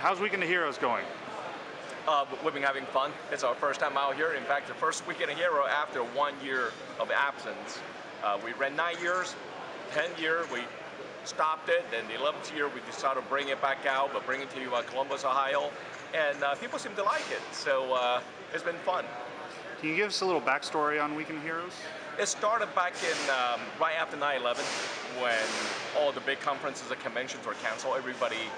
How's Weekend of Heroes going? We've been having fun. It's our first time out here. In fact, the first Weekend of Hero after 1 year of absence. We ran 9 years, 10th year we stopped it, and the 11th year we decided to bring it back out, but bring it to Columbus, Ohio, and people seem to like it. So it's been fun. Can you give us a little backstory on Weekend of Heroes? It started back in right after 9/11, when all the big conferences and conventions were canceled. Everybody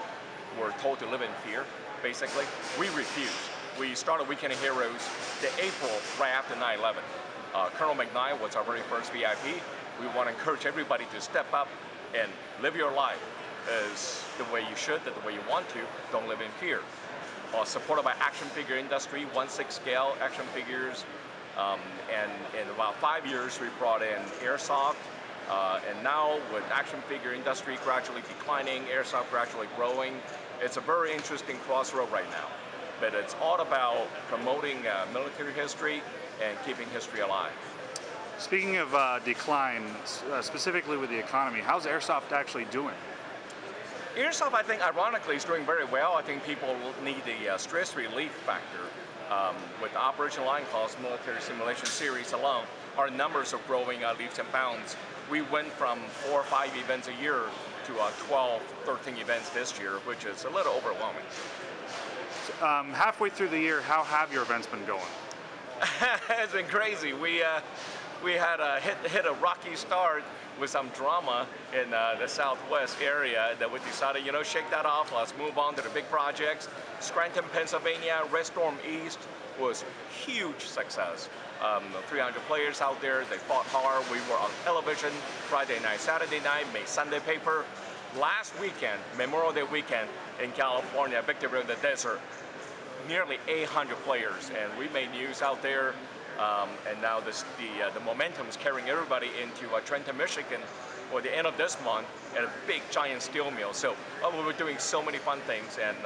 were told to live in fear, basically. We refused. We started Weekend of Heroes the April right after 9/11. Colonel McKnight was our very first VIP. We want to encourage everybody to step up and live your life as the way you should, the way you want to. Don't live in fear. Supported by action figure industry, 1/6 scale action figures. And in about 5 years, we brought in Airsoft. And now with action figure industry gradually declining, Airsoft gradually growing, it's a very interesting crossroad right now. But it's all about promoting military history and keeping history alive. Speaking of decline, specifically with the economy, how's Airsoft actually doing? Airsoft, I think, ironically, is doing very well. I think people need the stress relief factor. With the Operation Lion Claw's military simulation series alone, our numbers are growing leaps and bounds. We went from 4 or 5 events a year to 12, 13 events this year, which is a little overwhelming. Halfway through the year, how have your events been going? It's been crazy. We had hit a rocky start with some drama in the Southwest area that we decided, shake that off, let's move on to the big projects. Scranton, Pennsylvania, Red Storm East was huge success. 300 players out there, they fought hard. We were on television Friday night, Saturday night, made Sunday paper. Last weekend, Memorial Day weekend in California, Victory in the Desert, nearly 800 players, and we made news out there. And now the momentum is carrying everybody into Trenton, Michigan for the end of this month at a big giant steel mill. So we're doing so many fun things, and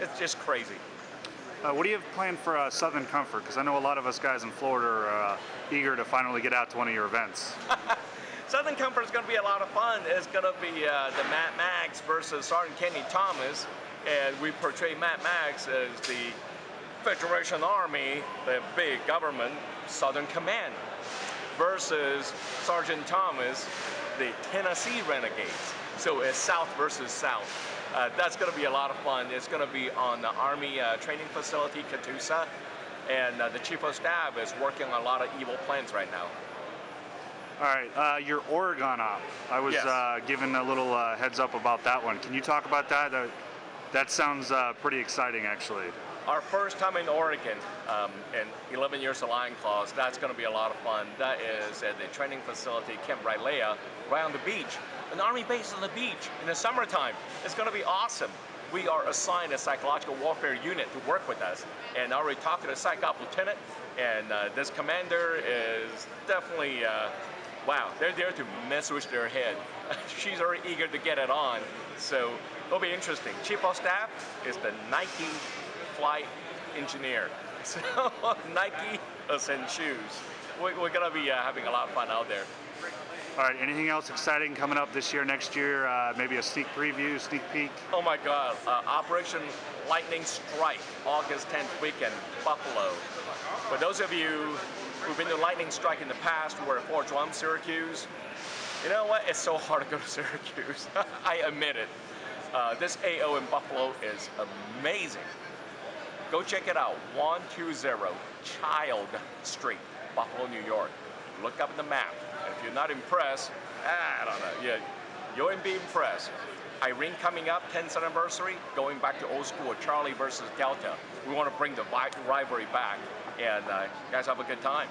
it's just crazy. What do you have planned for Southern Comfort? Because I know a lot of us guys in Florida are eager to finally get out to one of your events. Southern Comfort is going to be a lot of fun. It's going to be the Mad Max versus Sergeant Kenny Thomas, and we portray Mad Max as the Federation Army, the big government, Southern Command, versus Sergeant Thomas, the Tennessee Renegades. So it's South versus South. That's going to be a lot of fun. It's going to be on the Army training facility, Catoosa, and the Chief of Staff is working on a lot of evil plans right now. All right, your Oregon op. I was given a little heads up about that one. Can you talk about that? That sounds pretty exciting, actually. Our first time in Oregon in 11 years of Lion Claws, that's going to be a lot of fun. That is at the training facility, Camp Rylea, right on the beach. An Army base on the beach in the summertime. It's going to be awesome. We are assigned a psychological warfare unit to work with us. And I already talked to the Psych Op Lieutenant, and this commander is definitely, wow, they're there to mess with their head. She's already eager to get it on. So it'll be interesting. Chief of Staff is the Nike flight engineer. So Nike us in shoes. We're going to be having a lot of fun out there. All right, anything else exciting coming up this year, next year? Maybe a sneak preview, sneak peek? Oh my God, Operation Lightning Strike, August 10th weekend, Buffalo. For those of you who've been to Lightning Strike in the past, who were at Fort Drum, Syracuse, you know what? It's so hard to go to Syracuse. I admit it. This AO in Buffalo is amazing. Go check it out, 120 Child Street, Buffalo, New York. Look up the map. And if you're not impressed, I don't know, yeah, you'll be impressed. Irene coming up, 10th anniversary, going back to old school, Charlie versus Delta. We want to bring the rivalry back, and guys have a good time.